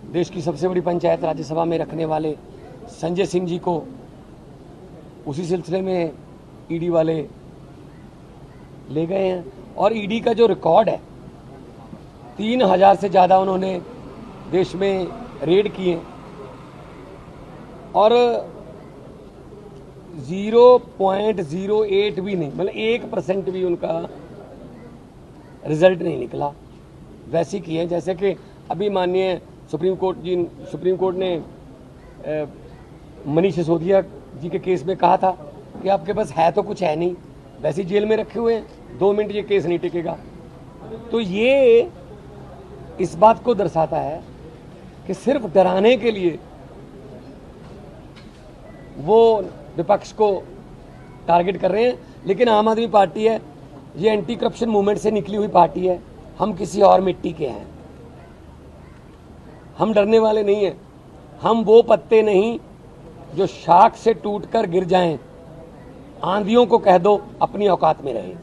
देश की सबसे बड़ी पंचायत राज्यसभा में रखने वाले संजय सिंह जी को उसी सिलसिले में ईडी वाले ले गए हैं। और ईडी का जो रिकॉर्ड है, 3000 से ज़्यादा उन्होंने देश में रेड किए और 0.08 भी नहीं, मतलब 1% भी उनका रिजल्ट नहीं निकला। वैसे किए जैसे कि अभी माननीय सुप्रीम कोर्ट ने मनीष सिसोदिया जी के केस में कहा था कि आपके पास है तो कुछ है नहीं, वैसे जेल में रखे हुए हैं, 2 मिनट ये केस नहीं टिकेगा। तो ये इस बात को दर्शाता है कि सिर्फ डराने के लिए वो विपक्ष को टारगेट कर रहे हैं। लेकिन आम आदमी पार्टी है, ये एंटी करप्शन मूवमेंट से निकली हुई पार्टी है, हम किसी और मिट्टी के हैं, हम डरने वाले नहीं हैं। हम वो पत्ते नहीं जो शाख से टूटकर गिर जाएं, आंधियों को कह दो अपनी औकात में रहे।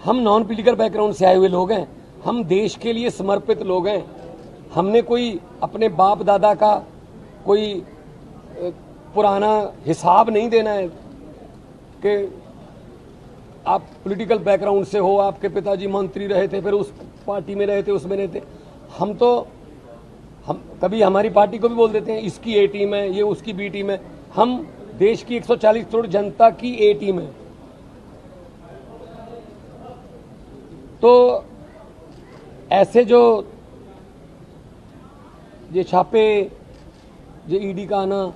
हम नॉन पॉलिटिकल बैकग्राउंड से आए हुए लोग हैं, हम देश के लिए समर्पित लोग हैं। हमने कोई अपने बाप दादा का कोई पुराना हिसाब नहीं देना है कि आप पॉलिटिकल बैकग्राउंड से हो, आपके पिताजी मंत्री रहे थे, फिर उस पार्टी में रहे थे, उसमें रहे थे। हम कभी हमारी पार्टी को भी बोल देते हैं इसकी ए टीम है, ये उसकी बी टीम है। हम देश की 140 करोड़ जनता की ए टीम है। तो ऐसे जो ये छापे, ये ईडी का आना,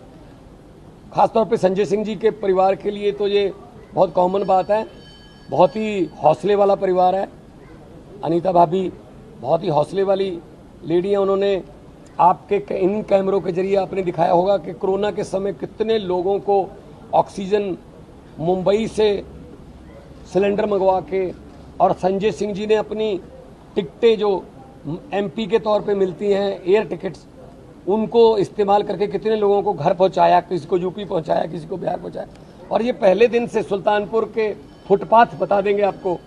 खासतौर पे संजय सिंह जी के परिवार के लिए तो ये बहुत कॉमन बात है। बहुत ही हौसले वाला परिवार है। अनीता भाभी बहुत ही हौसले वाली लेडी हैं। उन्होंने आपके इन कैमरों के जरिए आपने दिखाया होगा कि कोरोना के समय कितने लोगों को ऑक्सीजन मुंबई से सिलेंडर मंगवा के, और संजय सिंह जी ने अपनी टिकटें जो एमपी के तौर पे मिलती हैं, एयर टिकट्स, उनको इस्तेमाल करके कितने लोगों को घर पहुंचाया, किसी को यूपी पहुंचाया, किसी को बिहार पहुंचाया। और ये पहले दिन से सुल्तानपुर के फुटपाथ, बता देंगे आपको,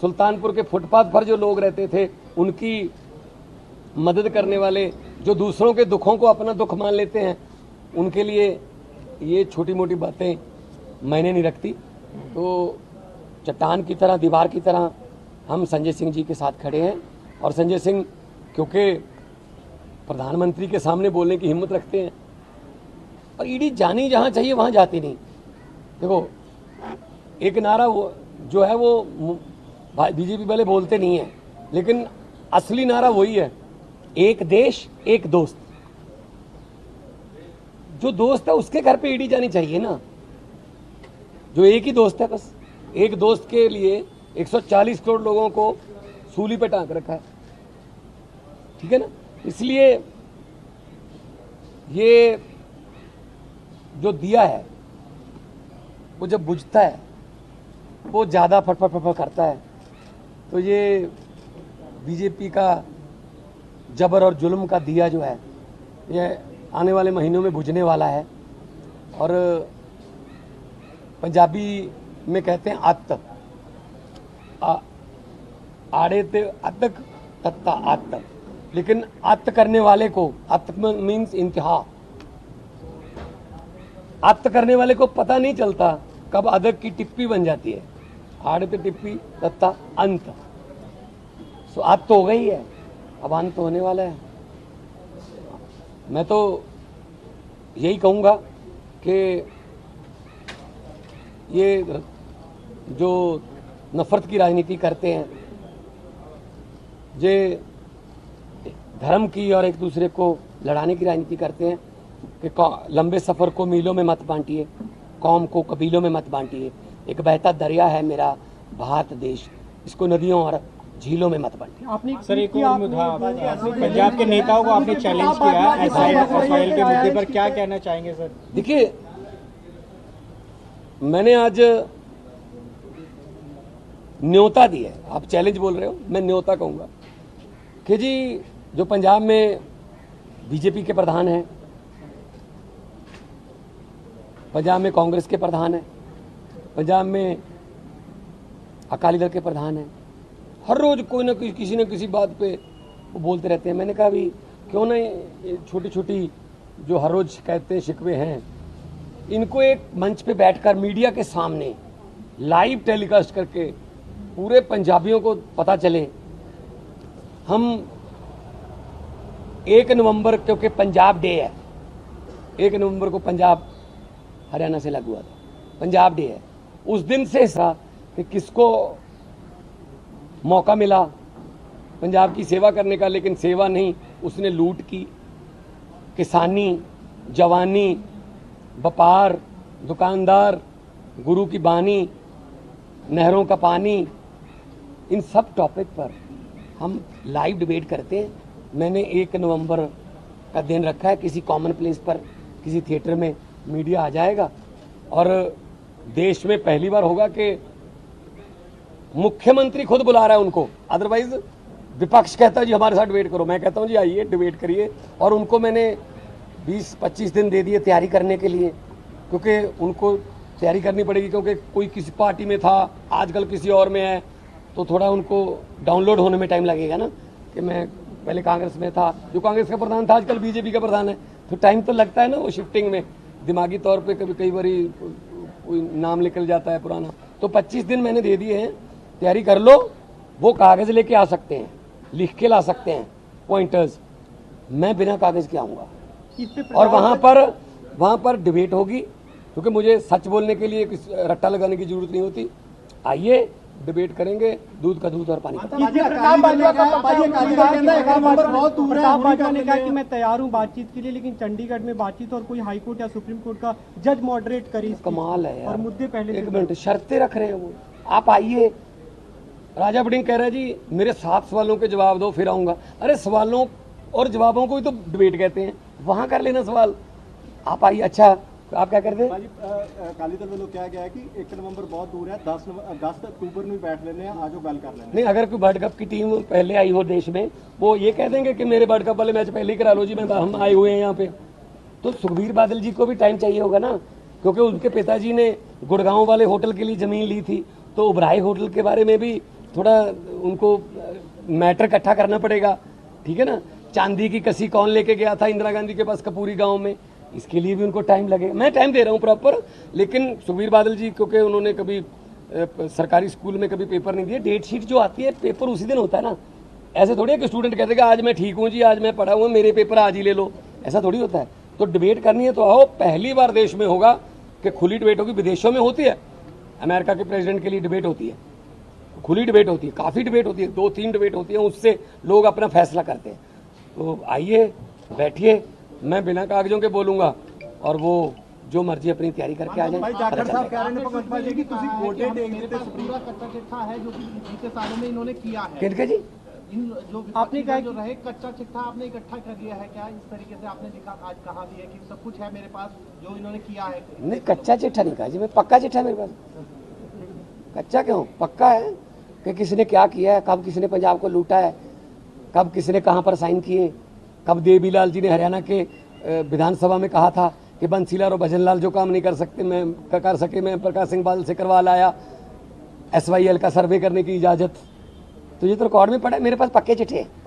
सुल्तानपुर के फुटपाथ पर जो लोग रहते थे उनकी मदद करने वाले, जो दूसरों के दुखों को अपना दुख मान लेते हैं, उनके लिए ये छोटी मोटी बातें मायने नहीं रखती। तो चट्टान की तरह, दीवार की तरह हम संजय सिंह जी के साथ खड़े हैं। और संजय सिंह क्योंकि प्रधानमंत्री के सामने बोलने की हिम्मत रखते हैं, और ईडी जानी जहाँ चाहिए वहाँ जाती नहीं। देखो, एक नारा वो जो है वो बीजेपी वाले बोलते नहीं है, लेकिन असली नारा वही है, एक देश एक दोस्त। जो दोस्त है उसके घर पे ईडी जानी चाहिए ना, जो एक ही दोस्त है। बस एक दोस्त के लिए 140 करोड़ लोगों को सूली पे टांग रखा है, ठीक है ना। इसलिए ये जो दिया है वो जब बुझता है वो ज़्यादा फटफट फटफट करता है। तो ये बीजेपी का जबर और जुल्म का दिया जो है ये आने वाले महीनों में बुझने वाला है। और पंजाबी में कहते हैं अत आड़े ते अतक तत्ता अत, लेकिन अत करने वाले को, अत मीन्स इंतहा, अत करने वाले को पता नहीं चलता कब अदक की टिप्पी बन जाती है। आड़े ते टिप्पी तत्ता अंत, सो अत तो हो गई है, अब अंत तो होने वाला है। मैं तो यही कहूँगा कि ये जो नफरत की राजनीति करते हैं, ये धर्म की और एक दूसरे को लड़ाने की राजनीति करते हैं कि लंबे सफ़र को मीलों में मत बांटिए, कौम को कबीलों में मत बांटिए। एक बहता दरिया है मेरा भारत देश, इसको नदियों और झीलों में मत बांटिए। आपने सर एक और मुद्दा, पंजाब के नेताओं को आपने चैलेंज किया है एसआईएल के मुद्दे पर, क्या कहना चाहेंगे सर? देखिए, मैंने आज न्योता दी है, आप चैलेंज बोल रहे हो, मैं न्योता कहूँगा कि जी जो पंजाब में बीजेपी के प्रधान हैं, पंजाब में कांग्रेस के प्रधान हैं, पंजाब में अकाली दल के प्रधान हैं, हर रोज कोई ना कोई किसी न किसी बात पे वो बोलते रहते हैं। मैंने कहा भी क्यों नहीं ये छोटी छोटी जो हर रोज शिकायतें शिकवे हैं, इनको एक मंच पे बैठकर मीडिया के सामने लाइव टेलीकास्ट करके पूरे पंजाबियों को पता चले। हम 1 नवंबर, क्योंकि पंजाब डे है, 1 नवंबर को पंजाब हरियाणा से लागू हुआ था, पंजाब डे है, उस दिन से ऐसा कि किसको मौका मिला पंजाब की सेवा करने का, लेकिन सेवा नहीं, उसने लूट की। किसानी, जवानी, व्यापार, दुकानदार, गुरु की बानी, नहरों का पानी, इन सब टॉपिक पर हम लाइव डिबेट करते हैं। मैंने 1 नवंबर का दिन रखा है, किसी कॉमन प्लेस पर, किसी थिएटर में मीडिया आ जाएगा और देश में पहली बार होगा कि मुख्यमंत्री खुद बुला रहा है उनको। अदरवाइज विपक्ष कहता है जी हमारे साथ डिबेट करो, मैं कहता हूं जी आइए डिबेट करिए। और उनको मैंने 20-25 दिन दे दिए तैयारी करने के लिए, क्योंकि उनको तैयारी करनी पड़ेगी, क्योंकि कोई किसी पार्टी में था, आजकल किसी और में है, तो थोड़ा उनको डाउनलोड होने में टाइम लगेगा ना, कि मैं पहले कांग्रेस में था, जो कांग्रेस का प्रधान था आजकल बीजेपी का प्रधान है, तो टाइम तो लगता है ना वो शिफ्टिंग में, दिमागी तौर पे कई बार कोई नाम निकल जाता है पुराना। तो 25 दिन मैंने दे दिए हैं, तैयारी कर लो। वो कागज़ लेके आ सकते हैं, लिख के ला सकते हैं पॉइंटर्स, मैं बिना कागज़ के आऊँगा और वहाँ पर डिबेट होगी, क्योंकि मुझे सच बोलने के लिए रट्टा लगाने की जरूरत नहीं होती। आइए डिबेट करेंगे, दूध का दूध और पानी का पानी। प्रताप बाजवा ने कहा कि मैं तैयार हूं बातचीत के लिए, लेकिन चंडीगढ़ में बातचीत और कोई हाई कोर्ट या सुप्रीम कोर्ट का जज मॉडरेट करे, कमाल है यार। और मुद्दे पहले 1 मिनट, शर्तें रख रहे हैं वो। आप आइए, राजा बडिंग कह रहा है जी मेरे 7 सवालों के जवाब दो फिर आऊंगा। अरे सवालों और जवाबों को ही तो डिबेट कहते हैं, वहां कर लेना सवाल। आप आइए। अच्छा आप क्या करते हैं? अकाली दल वालों क्या है कि 1 नवंबर बहुत दूर है, 10 अक्टूबर में बैठ लेने हैं, आज वो गल कर लेने। नहीं, अगर कोई वर्ल्ड कप की टीम पहले आई हो देश में, वो ये कह देंगे कि मेरे वर्ल्ड कप वाले मैच पहले ही करा लो जी, हम आए हुए हैं यहाँ पे। तो सुखबीर बादल जी को भी टाइम चाहिए होगा ना, क्योंकि उनके पिताजी ने गुड़गांव वाले होटल के लिए जमीन ली थी, तो उबराई होटल के बारे में भी थोड़ा उनको मैटर इकट्ठा करना पड़ेगा, ठीक है ना। चांदी की कसी कौन लेके गया था इंदिरा गांधी के पास कपूरी गांव में, इसके लिए भी उनको टाइम लगेगा। मैं टाइम दे रहा हूँ प्रॉपर, लेकिन सुखबीर बादल जी क्योंकि उन्होंने कभी सरकारी स्कूल में कभी पेपर नहीं दिया, डेट शीट जो आती है पेपर उसी दिन होता है ना। ऐसे थोड़ी है कि स्टूडेंट कहते हैं आज मैं ठीक हूँ जी, आज मैं पढ़ा हुआ, मेरे पेपर आज ही ले लो, ऐसा थोड़ी होता है। तो डिबेट करनी है तो आओ, पहली बार देश में होगा कि खुली डिबेट होगी। विदेशों में होती है, अमेरिका के प्रेसिडेंट के लिए डिबेट होती है, खुली डिबेट होती है, काफ़ी डिबेट होती है, 2-3 डिबेट होती है, उससे लोग अपना फैसला करते हैं। तो आइए बैठिए, मैं बिना कागजों के बोलूँगा और वो जो मर्जी अपनी तैयारी करके आ जाए। भाई जाखड़ साहब कह रहे हैं भगवंत भाई जी कि ਤੁਸੀਂ ਗੋਡੇ ਟੇਕ ਦਿੱਤੇ पूरा कच्चा चिट्ठा है जो कि बीते सालों में इन्होंने किया है। किनके जी? इन जो आपने कहा जो रहे कच्चा चिट्ठा आपने इकट्ठा कर लिया है क्या? इस तरीके से आपने लिखा आज कहा भी है कि सब कुछ है मेरे पास जो इन्होंने किया है। नहीं, कच्चा चिट्ठा नहीं कहा जी, मैं पक्का चिट्ठा मेरे पास। कच्चा क्यों, पक्का है कि किसने क्या किया है, कब किसने पंजाब को लूटा है, कब किसने कहाँ पर साइन किए, कब देवीलाल जी ने हरियाणा के विधानसभा में कहा था कि बंसीलाल और भजनलाल जो काम नहीं कर सकते मैं कर सके, मैं प्रकाश सिंह बादल से करवा लाया SYL का सर्वे करने की इजाज़त। तो ये तो रिकॉर्ड में पड़ा है, मेरे पास पक्के चिट्ठे हैं।